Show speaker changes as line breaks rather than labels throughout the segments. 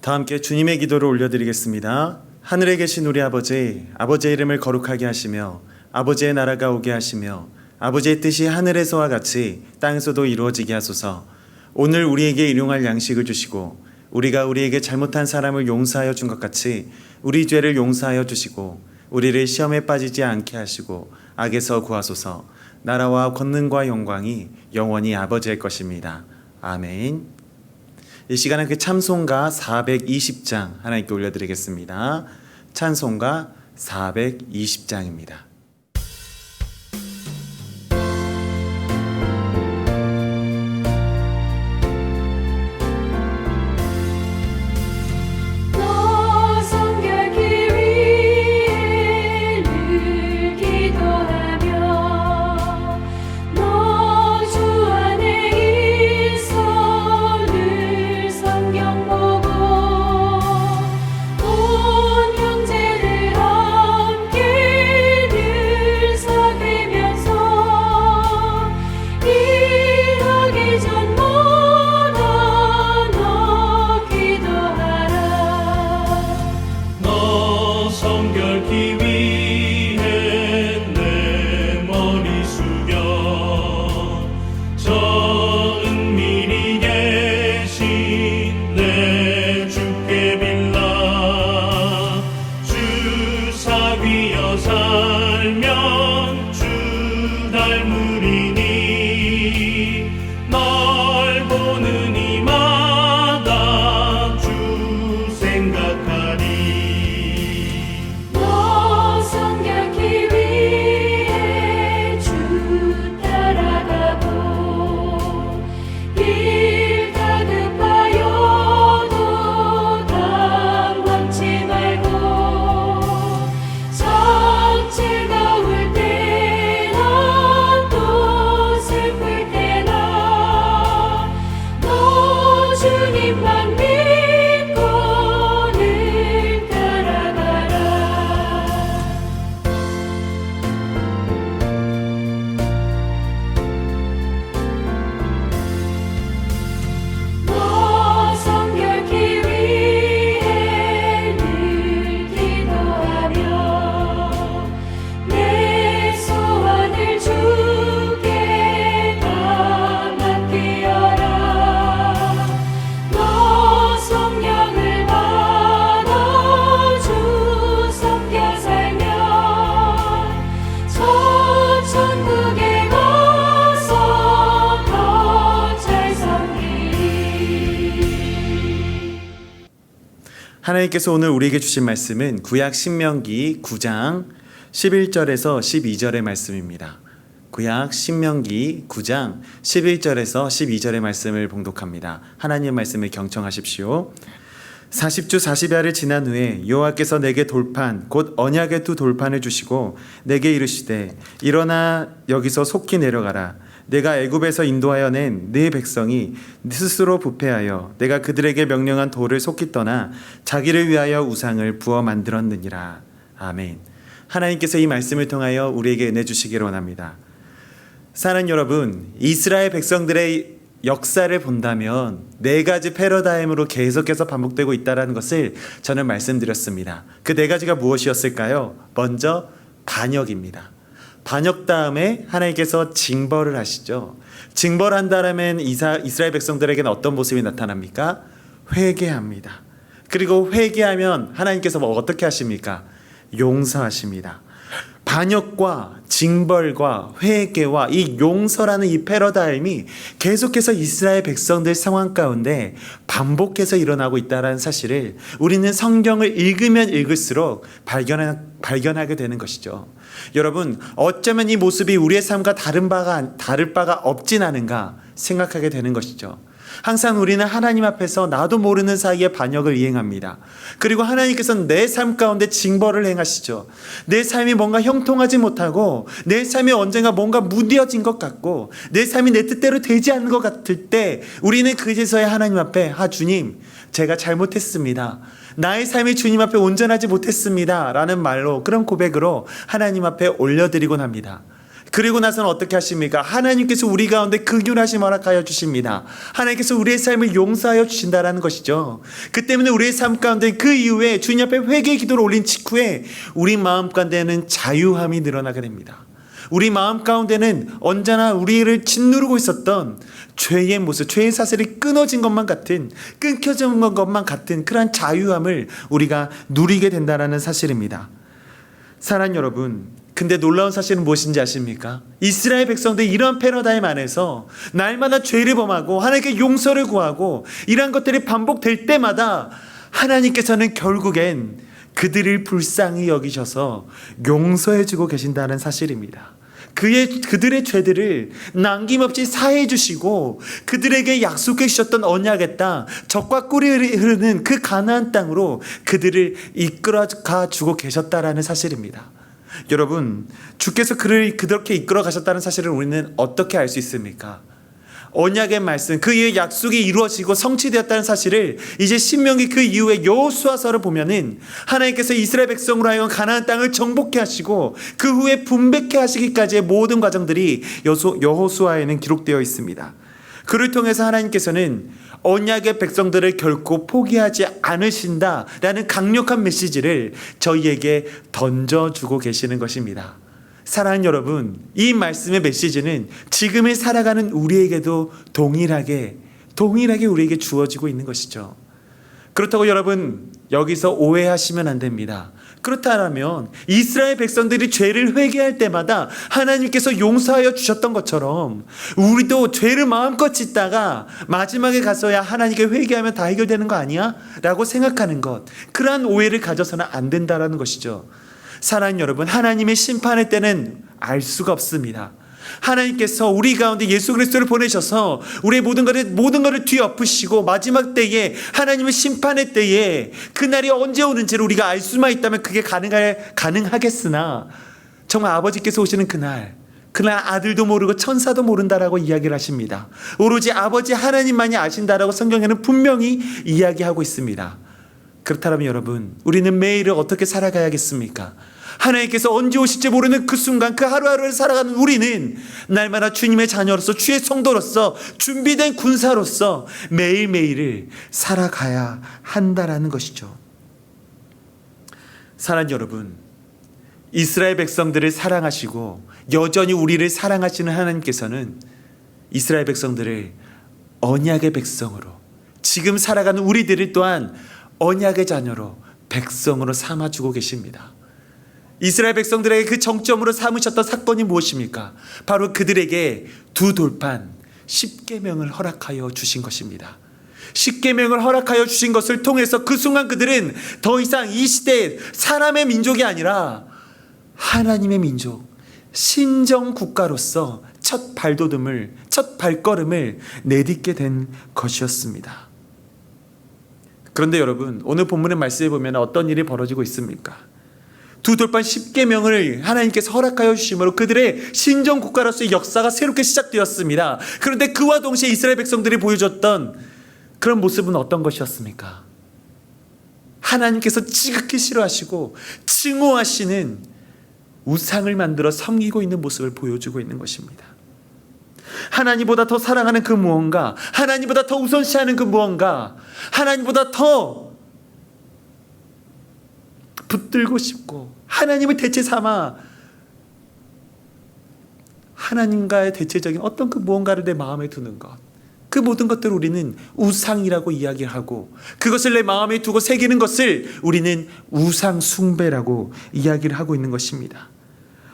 다 함께 주님의 기도를 올려드리겠습니다. 하늘에 계신 우리 아버지의 이름을 거룩하게 하시며 아버지의 나라가 오게 하시며 아버지의 뜻이 하늘에서와 같이 땅에서도 이루어지게 하소서. 오늘 우리에게 일용할 양식을 주시고 우리가 우리에게 잘못한 사람을 용서하여 준 것 같이 우리 죄를 용서하여 주시고 우리를 시험에 빠지지 않게 하시고 악에서 구하소서. 나라와 권능과 영광이 영원히 아버지의 것입니다. 아멘. 이 시간은 그 찬송가 420장 하나님께 올려드리겠습니다. 찬송가 420장입니다. 하나님께서 오늘 우리에게 주신 말씀은 구약 신명기 9장 11절에서 12절의 말씀입니다. 구약 신명기 9장 11절에서 12절의 말씀을 봉독합니다. 하나님의 말씀을 경청하십시오. 40주 40야를 지난 후에 여호와께서 내게 돌판 곧 언약의 두 돌판을 주시고 내게 이르시되 일어나 여기서 속히 내려가라. 내가 애굽에서 인도하여 낸 네 백성이 스스로 부패하여 내가 그들에게 명령한 돌을 속히 떠나 자기를 위하여 우상을 부어 만들었느니라. 아멘. 하나님께서 이 말씀을 통하여 우리에게 은혜 주시기를 원합니다. 사랑하는 여러분, 이스라엘 백성들의 역사를 본다면 네 가지 패러다임으로 계속해서 반복되고 있다는 것을 저는 말씀드렸습니다. 그 네 가지가 무엇이었을까요? 먼저 반역입니다. 반역 다음에 하나님께서 징벌을 하시죠. 징벌한다면 이스라엘 백성들에게는 어떤 모습이 나타납니까? 회개합니다. 그리고 회개하면 하나님께서 어떻게 하십니까? 용서하십니다. 반역과 징벌과 회개와 이 용서라는 이 패러다임이 계속해서 이스라엘 백성들 상황 가운데 반복해서 일어나고 있다는 사실을 우리는 성경을 읽으면 읽을수록 발견하게 되는 것이죠. 여러분, 어쩌면 이 모습이 우리의 삶과 다를 바가 없진 않은가 생각하게 되는 것이죠. 항상 우리는 하나님 앞에서 나도 모르는 사이에 반역을 이행합니다. 그리고 하나님께서는 내 삶 가운데 징벌을 행하시죠. 내 삶이 뭔가 형통하지 못하고 내 삶이 언젠가 뭔가 무뎌진 것 같고 내 삶이 내 뜻대로 되지 않는 것 같을 때 우리는 그제서야 하나님 앞에 주님, 제가 잘못했습니다. 나의 삶이 주님 앞에 온전하지 못했습니다 라는 말로, 그런 고백으로 하나님 앞에 올려드리곤 합니다. 그리고 나서는 어떻게 하십니까? 하나님께서 우리 가운데 긍휼하심 허락하여 주십니다. 하나님께서 우리의 삶을 용서하여 주신다라는 것이죠. 그 때문에 우리의 삶 가운데 그 이후에 주님 앞에 회개의 기도를 올린 직후에 우리 마음 가운데는 자유함이 늘어나게 됩니다. 우리 마음 가운데는 언제나 우리를 짓누르고 있었던 죄의 모습, 죄의 사슬이 끊어진 것만 같은, 끊겨진 것만 같은 그러한 자유함을 우리가 누리게 된다는 사실입니다. 사랑하는 여러분, 근데 놀라운 사실은 무엇인지 아십니까? 이스라엘 백성들이 이런 패러다임 안에서 날마다 죄를 범하고 하나님께 용서를 구하고 이러한 것들이 반복될 때마다 하나님께서는 결국엔 그들을 불쌍히 여기셔서 용서해 주고 계신다는 사실입니다. 그들의 죄들을 남김없이 사해 주시고 그들에게 약속해 주셨던 언약의 땅, 젖과 꿀이 흐르는 그 가나안 땅으로 그들을 이끌어가 주고 계셨다라는 사실입니다. 여러분, 주께서 그를 그렇게 이끌어 가셨다는 사실을 우리는 어떻게 알 수 있습니까? 언약의 말씀, 그의 약속이 이루어지고 성취되었다는 사실을 이제 신명기 그 이후에 여호수아서를 보면은 하나님께서 이스라엘 백성으로 하여금 가나안 땅을 정복케 하시고 그 후에 분배케 하시기까지의 모든 과정들이 여호수아에는 기록되어 있습니다. 그를 통해서 하나님께서는 언약의 백성들을 결코 포기하지 않으신다라는 강력한 메시지를 저희에게 던져주고 계시는 것입니다. 사랑하는 여러분, 이 말씀의 메시지는 지금을 살아가는 우리에게도 동일하게 우리에게 주어지고 있는 것이죠. 그렇다고 여러분, 여기서 오해하시면 안 됩니다. 그렇다면 이스라엘 백성들이 죄를 회개할 때마다 하나님께서 용서하여 주셨던 것처럼 우리도 죄를 마음껏 짓다가 마지막에 가서야 하나님께 회개하면 다 해결되는 거 아니야? 라고 생각하는 것, 그러한 오해를 가져서는 안 된다는 것이죠. 사랑하는 여러분, 하나님의 심판의 때는 알 수가 없습니다. 하나님께서 우리 가운데 예수 그리스도를 보내셔서 우리의 모든 것을 뒤엎으시고 마지막 때에 하나님의 심판의 때에 그날이 언제 오는지를 우리가 알 수만 있다면 그게 가능하겠으나 정말 아버지께서 오시는 그날 아들도 모르고 천사도 모른다라고 이야기를 하십니다. 오로지 아버지 하나님만이 아신다라고 성경에는 분명히 이야기하고 있습니다. 그렇다면 여러분, 우리는 매일을 어떻게 살아가야겠습니까? 하나님께서 언제 오실지 모르는 그 순간, 그 하루하루를 살아가는 우리는 날마다 주님의 자녀로서, 주의 성도로서, 준비된 군사로서 매일매일을 살아가야 한다라는 것이죠. 사랑하는 여러분, 이스라엘 백성들을 사랑하시고 여전히 우리를 사랑하시는 하나님께서는 이스라엘 백성들을 언약의 백성으로, 지금 살아가는 우리들을 또한 언약의 자녀로, 백성으로 삼아주고 계십니다. 이스라엘 백성들에게 그 정점으로 삼으셨던 사건이 무엇입니까? 바로 그들에게 두 돌판 10계명을 허락하여 주신 것입니다. 10계명을 허락하여 주신 것을 통해서 그 순간 그들은 더 이상 이 시대의 사람의 민족이 아니라 하나님의 민족, 신정 국가로서 첫 발걸음을 내딛게 된 것이었습니다. 그런데 여러분, 오늘 본문의 말씀에 보면 어떤 일이 벌어지고 있습니까? 두 돌판 10계명을 하나님께서 허락하여 주심으로 그들의 신정 국가로서의 역사가 새롭게 시작되었습니다. 그런데 그와 동시에 이스라엘 백성들이 보여줬던 그런 모습은 어떤 것이었습니까? 하나님께서 지극히 싫어하시고 증오하시는 우상을 만들어 섬기고 있는 모습을 보여주고 있는 것입니다. 하나님보다 더 사랑하는 그 무언가, 하나님보다 더 우선시하는 그 무언가, 하나님보다 더 붙들고 싶고 하나님을 대체 삼아 하나님과의 대체적인 어떤 그 무언가를 내 마음에 두는 것, 그 모든 것들을 우리는 우상이라고 이야기하고 그것을 내 마음에 두고 새기는 것을 우리는 우상 숭배라고 이야기를 하고 있는 것입니다.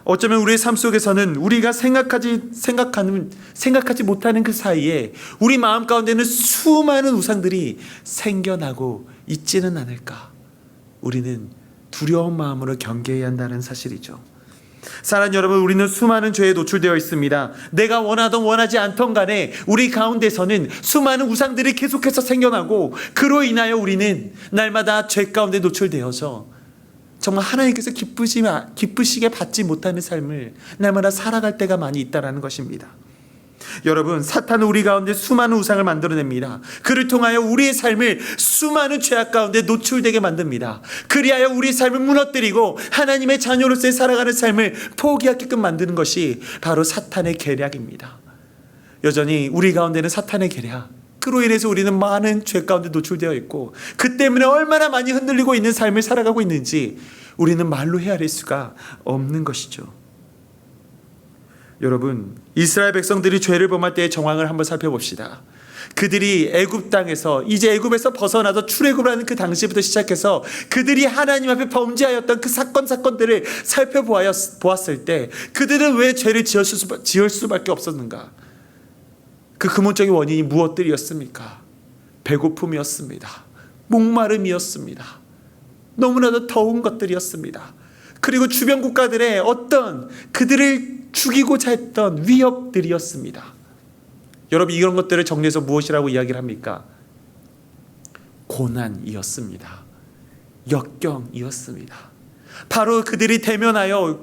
어쩌면 우리의 삶 속에서는 우리가 생각하지 못하는 그 사이에 우리 마음 가운데는 수많은 우상들이 생겨나고 있지는 않을까? 우리는 두려운 마음으로 경계해야 한다는 사실이죠. 사랑하는 여러분, 우리는 수많은 죄에 노출되어 있습니다. 내가 원하든 원하지 않던 간에 우리 가운데서는 수많은 우상들이 계속해서 생겨나고 그로 인하여 우리는 날마다 죄 가운데 노출되어서 정말 하나님께서 기쁘시게 받지 못하는 삶을 날마다 살아갈 때가 많이 있다는 것입니다. 여러분, 사탄은 우리 가운데 수많은 우상을 만들어냅니다. 그를 통하여 우리의 삶을 수많은 죄악 가운데 노출되게 만듭니다. 그리하여 우리의 삶을 무너뜨리고 하나님의 자녀로서의 살아가는 삶을 포기하게끔 만드는 것이 바로 사탄의 계략입니다. 여전히 우리 가운데는 사탄의 계략, 그로 인해서 우리는 많은 죄 가운데 노출되어 있고, 그 때문에 얼마나 많이 흔들리고 있는 삶을 살아가고 있는지 우리는 말로 헤아릴 수가 없는 것이죠. 여러분, 이스라엘 백성들이 죄를 범할 때의 정황을 한번 살펴봅시다. 그들이 애굽 땅에서, 이제 애굽에서 벗어나서 출애굽을 하는 그 당시부터 시작해서 그들이 하나님 앞에 범죄하였던 그 사건들을 살펴보았을 때 그들은 왜 죄를 지을 수밖에 없었는가? 그 근본적인 원인이 무엇들이었습니까? 배고픔이었습니다. 목마름이었습니다. 너무나도 더운 것들이었습니다. 그리고 주변 국가들의 어떤 그들을 죽이고자 했던 위협들이었습니다. 여러분, 이런 것들을 정리해서 무엇이라고 이야기를 합니까? 고난이었습니다. 역경이었습니다. 바로 그들이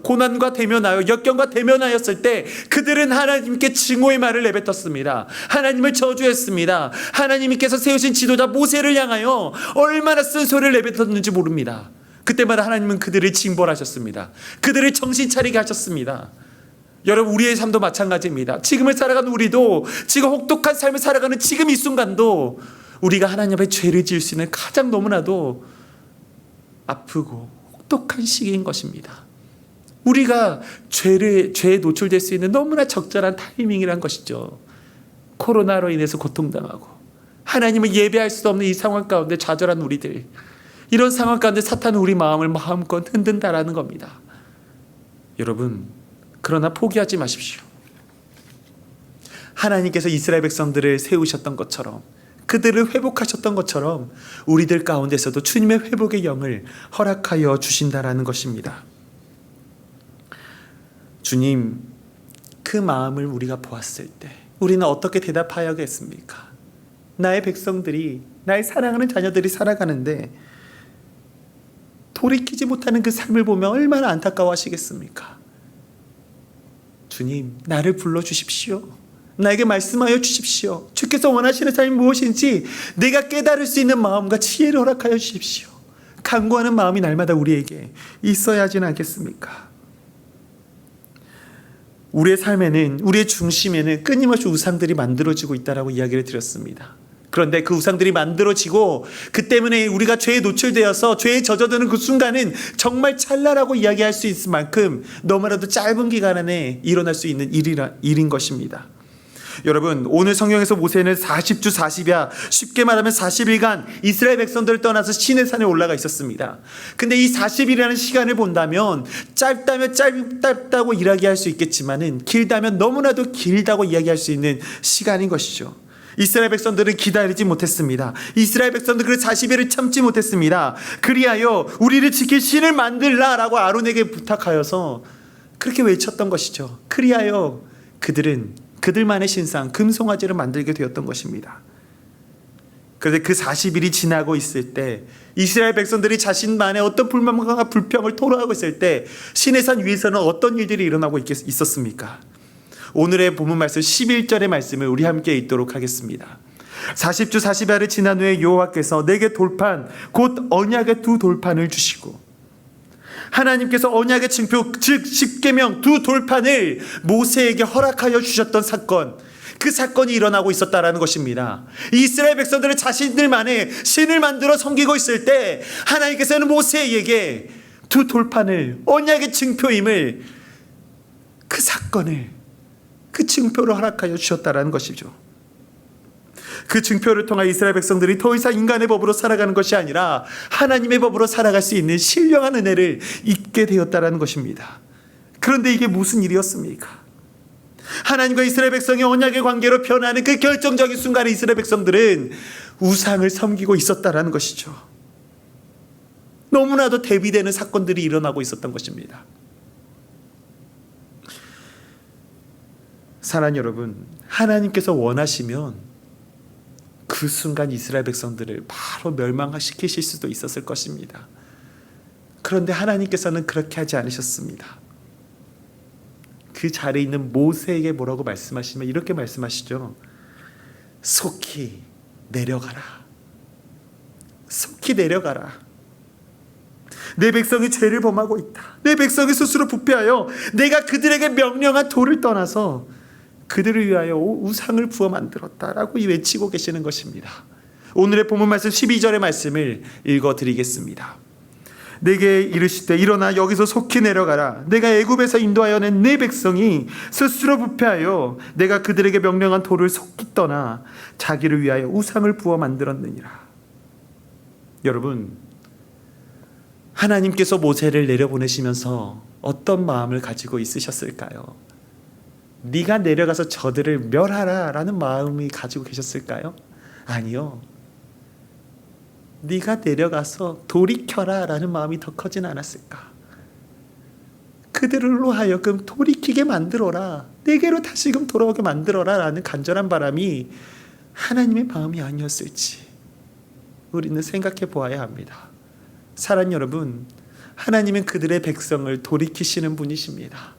고난과 대면하여 역경과 대면하였을 때 그들은 하나님께 증오의 말을 내뱉었습니다. 하나님을 저주했습니다. 하나님께서 세우신 지도자 모세를 향하여 얼마나 쓴소리를 내뱉었는지 모릅니다. 그때마다 하나님은 그들을 징벌하셨습니다. 그들을 정신 차리게 하셨습니다. 여러분, 우리의 삶도 마찬가지입니다. 지금을 살아가는 우리도, 지금 혹독한 삶을 살아가는 지금 이 순간도 우리가 하나님 앞에 죄를 지을 수 있는 가장 너무나도 아프고 혹독한 시기인 것입니다. 우리가 죄에 노출될 수 있는 너무나 적절한 타이밍이란 것이죠. 코로나로 인해서 고통당하고 하나님을 예배할 수 없는 이 상황 가운데 좌절한 우리들, 이런 상황 가운데 사탄은 우리 마음을 마음껏 흔든다라는 겁니다. 여러분, 그러나 포기하지 마십시오. 하나님께서 이스라엘 백성들을 세우셨던 것처럼, 그들을 회복하셨던 것처럼 우리들 가운데서도 주님의 회복의 영을 허락하여 주신다라는 것입니다. 주님, 그 마음을 우리가 보았을 때 우리는 어떻게 대답하여야겠습니까? 나의 백성들이, 나의 사랑하는 자녀들이 살아가는데 돌이키지 못하는 그 삶을 보면 얼마나 안타까워하시겠습니까? 주님, 나를 불러주십시오. 나에게 말씀하여 주십시오. 주께서 원하시는 삶이 무엇인지 내가 깨달을 수 있는 마음과 지혜를 허락하여 주십시오. 간구하는 마음이 날마다 우리에게 있어야 하지는 않겠습니까? 우리의 삶에는, 우리의 중심에는 끊임없이 우상들이 만들어지고 있다라고 이야기를 드렸습니다. 그런데 그 우상들이 만들어지고 그 때문에 우리가 죄에 노출되어서 죄에 젖어드는 그 순간은 정말 찰나라고 이야기할 수 있을 만큼 너무나도 짧은 기간 안에 일어날 수 있는 일인 것입니다. 여러분, 오늘 성경에서 모세는 40주 40야, 쉽게 말하면 40일간 이스라엘 백성들을 떠나서 시내산에 올라가 있었습니다. 근데 이 40일이라는 시간을 본다면 짧다면 짧다고 이야기할 수 있겠지만은 길다면 너무나도 길다고 이야기할 수 있는 시간인 것이죠. 이스라엘 백성들은 기다리지 못했습니다. 이스라엘 백성들은 그 40일을 참지 못했습니다. 그리하여 우리를 지킬 신을 만들라라고 아론에게 부탁하여서 그렇게 외쳤던 것이죠. 그리하여 그들은 그들만의 신상 금송아지를 만들게 되었던 것입니다. 그런데 그 40일이 지나고 있을 때 이스라엘 백성들이 자신만의 어떤 불만과 불평을 토로하고 있을 때 시내산 위에서는 어떤 일들이 일어나고 있었습니까? 오늘의 본문 말씀 11절의 말씀을 우리 함께 읽도록 하겠습니다. 40주 40야를 지난 후에 여호와께서 내게 돌판 곧 언약의 두 돌판을 주시고, 하나님께서 언약의 징표 즉 십계명 두 돌판을 모세에게 허락하여 주셨던 사건, 그 사건이 일어나고 있었다라는 것입니다. 이스라엘 백성들은 자신들만의 신을 만들어 섬기고 있을 때 하나님께서는 모세에게 두 돌판을, 언약의 징표임을, 그 사건을, 그 징표를 허락하여 주셨다라는 것이죠. 그 징표를 통해 이스라엘 백성들이 더 이상 인간의 법으로 살아가는 것이 아니라 하나님의 법으로 살아갈 수 있는 신령한 은혜를 입게 되었다라는 것입니다. 그런데 이게 무슨 일이었습니까? 하나님과 이스라엘 백성의 언약의 관계로 변하는 그 결정적인 순간에 이스라엘 백성들은 우상을 섬기고 있었다라는 것이죠. 너무나도 대비되는 사건들이 일어나고 있었던 것입니다. 사랑하는 여러분, 하나님께서 원하시면 그 순간 이스라엘 백성들을 바로 멸망시키실 수도 있었을 것입니다. 그런데 하나님께서는 그렇게 하지 않으셨습니다. 그 자리에 있는 모세에게 뭐라고 말씀하시면 이렇게 말씀하시죠. 속히 내려가라. 속히 내려가라. 내 백성이 죄를 범하고 있다. 내 백성이 스스로 부패하여 내가 그들에게 명령한 도를 떠나서 그들을 위하여 우상을 부어 만들었다라고 외치고 계시는 것입니다. 오늘의 본문 말씀 12절의 말씀을 읽어드리겠습니다. 내게 이르시되 일어나 여기서 속히 내려가라. 내가 애굽에서 인도하여 낸 내 백성이 스스로 부패하여 내가 그들에게 명령한 도를 속히 떠나 자기를 위하여 우상을 부어 만들었느니라. 여러분, 하나님께서 모세를 내려보내시면서 어떤 마음을 가지고 있으셨을까요? 네가 내려가서 저들을 멸하라 라는 마음이 가지고 계셨을까요? 아니요. 네가 내려가서 돌이켜라 라는 마음이 더 커진 않았을까? 그들로 하여금 돌이키게 만들어라, 내게로 다시금 돌아오게 만들어라 라는 간절한 바람이 하나님의 마음이 아니었을지 우리는 생각해 보아야 합니다. 사랑 여러분, 하나님은 그들의 백성을 돌이키시는 분이십니다.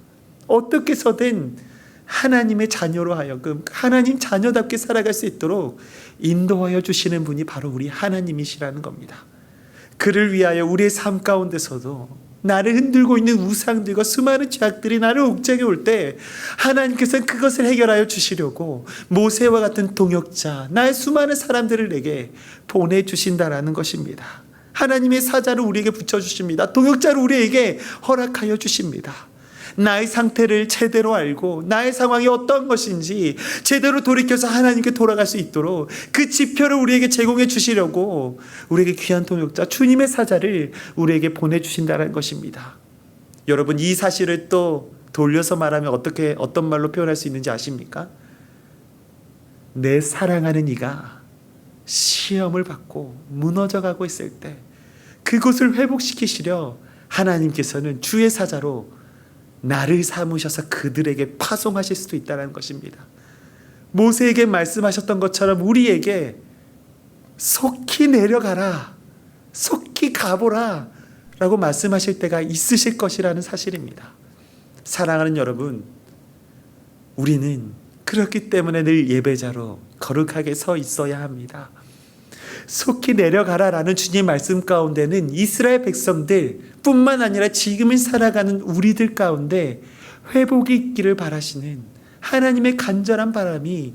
어떻게 해서든 하나님의 자녀로 하여금 하나님 자녀답게 살아갈 수 있도록 인도하여 주시는 분이 바로 우리 하나님이시라는 겁니다. 그를 위하여 우리의 삶 가운데서도 나를 흔들고 있는 우상들과 수많은 죄악들이 나를 옥죄게 올 때 하나님께서는 그것을 해결하여 주시려고 모세와 같은 동역자, 나의 수많은 사람들을 내게 보내주신다라는 것입니다. 하나님의 사자를 우리에게 붙여주십니다. 동역자를 우리에게 허락하여 주십니다. 나의 상태를 제대로 알고 나의 상황이 어떤 것인지 제대로 돌이켜서 하나님께 돌아갈 수 있도록 그 지표를 우리에게 제공해 주시려고 우리에게 귀한 동역자 주님의 사자를 우리에게 보내주신다는 것입니다. 여러분, 이 사실을 또 돌려서 말하면 어떤 말로 표현할 수 있는지 아십니까? 내 사랑하는 이가 시험을 받고 무너져가고 있을 때 그곳을 회복시키시려 하나님께서는 주의 사자로 나를 삼으셔서 그들에게 파송하실 수도 있다는 것입니다. 모세에게 말씀하셨던 것처럼 우리에게 속히 내려가라, 속히 가보라 라고 말씀하실 때가 있으실 것이라는 사실입니다. 사랑하는 여러분, 우리는 그렇기 때문에 늘 예배자로 거룩하게 서 있어야 합니다. 속히 내려가라 라는 주님 말씀 가운데는 이스라엘 백성들 뿐만 아니라 지금을 살아가는 우리들 가운데 회복이 있기를 바라시는 하나님의 간절한 바람이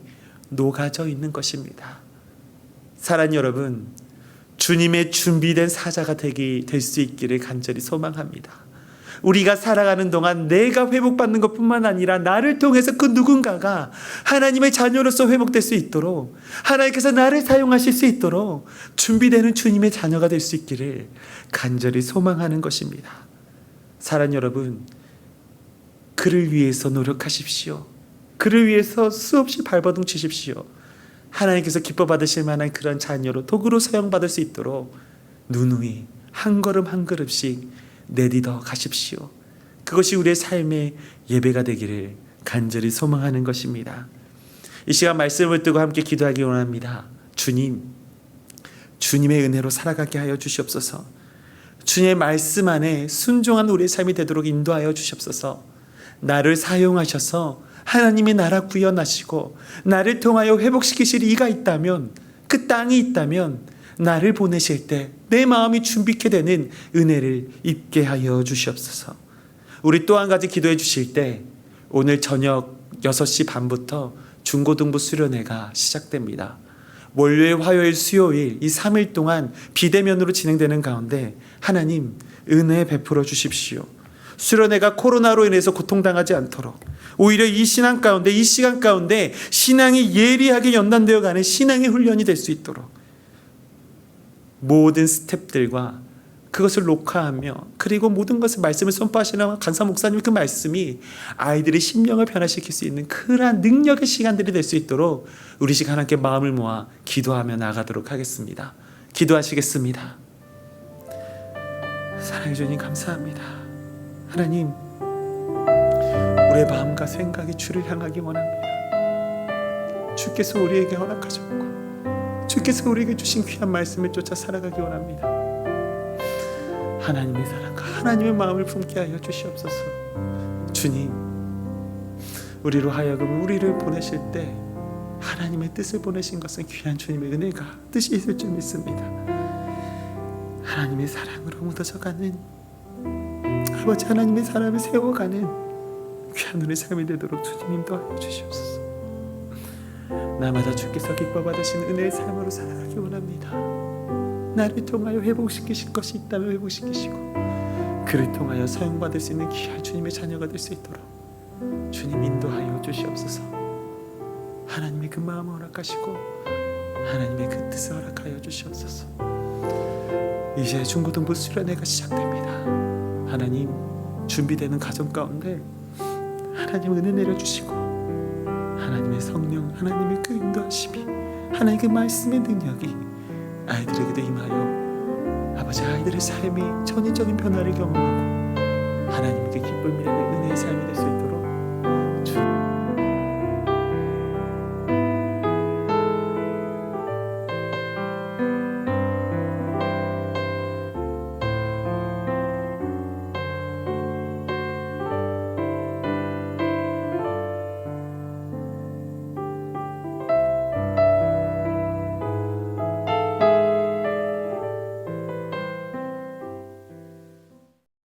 녹아져 있는 것입니다. 사랑하는 여러분, 주님의 준비된 사자가 될 수 있기를 간절히 소망합니다. 우리가 살아가는 동안 내가 회복받는 것뿐만 아니라 나를 통해서 그 누군가가 하나님의 자녀로서 회복될 수 있도록 하나님께서 나를 사용하실 수 있도록 준비되는 주님의 자녀가 될 수 있기를 간절히 소망하는 것입니다. 사랑하는 여러분, 그를 위해서 노력하십시오. 그를 위해서 수없이 발버둥 치십시오. 하나님께서 기뻐 받으실 만한 그런 자녀로 도구로 사용받을 수 있도록 누누이 한 걸음 한 걸음씩 내딛어 가십시오. 그것이 우리의 삶의 예배가 되기를 간절히 소망하는 것입니다. 이 시간 말씀을 뜨고 함께 기도하기 원합니다. 주님, 주님의 은혜로 살아가게 하여 주시옵소서. 주님의 말씀 안에 순종한 우리의 삶이 되도록 인도하여 주시옵소서. 나를 사용하셔서 하나님의 나라 구현하시고 나를 통하여 회복시키실 이가 있다면, 그 땅이 있다면 나를 보내실 때 내 마음이 준비케 되는 은혜를 입게 하여 주시옵소서. 우리 또 한 가지 기도해 주실 때 오늘 저녁 6시 반부터 중고등부 수련회가 시작됩니다. 월요일, 화요일, 수요일 이 3일 동안 비대면으로 진행되는 가운데 하나님 은혜 베풀어 주십시오. 수련회가 코로나로 인해서 고통당하지 않도록 오히려 이 신앙 가운데, 이 시간 가운데 신앙이 예리하게 연단되어 가는 신앙의 훈련이 될 수 있도록 모든 스텝들과 그것을 녹화하며 그리고 모든 것을 말씀을 선포하시는 간사 목사님 그 말씀이 아이들의 심령을 변화시킬 수 있는 그러한 능력의 시간들이 될 수 있도록 우리 시간 함께 마음을 모아 기도하며 나가도록 하겠습니다. 기도하시겠습니다. 사랑해 주님 감사합니다. 하나님, 우리의 마음과 생각이 주를 향하기 원합니다. 주께서 우리에게 허락하셨고 주께서 우리에게 주신 귀한 말씀을 쫓아 살아가기 원합니다. 하나님의 사랑과 하나님의 마음을 품게 하여 주시옵소서. 주님, 우리로 하여금 우리를 보내실 때 하나님의 뜻을 보내신 것은 귀한 주님의 은혜가 뜻이 있을 줄 믿습니다. 하나님의 사랑으로 묻어져가는 아버지 하나님의 사람을 세워가는 귀한 은혜 삶이 되도록 주님 인도하여 주시옵소서. 날마다 주께서 기뻐 받으시는 은혜의 삶으로 살아가기 원합니다. 나를 통하여 회복시키실 것이 있다면 회복시키시고 그를 통하여 사용받을 수 있는 귀한 주님의 자녀가 될 수 있도록 주님 인도하여 주시옵소서. 하나님의 그 마음을 허락하시고 하나님의 그 뜻을 허락하여 주시옵소서. 이제 중고등부 수련회가 시작됩니다. 하나님 준비되는 가정 가운데 하나님 은혜 내려주시고 하나님의 성령 하나님의 그 인도하심이 하나님의 그 말씀의 능력이 아이들에게도 임하여 아버지 아이들의 삶이 전인적인 변화를 경험하고 하나님의 그 기쁨이라는 은혜의 삶이 될 수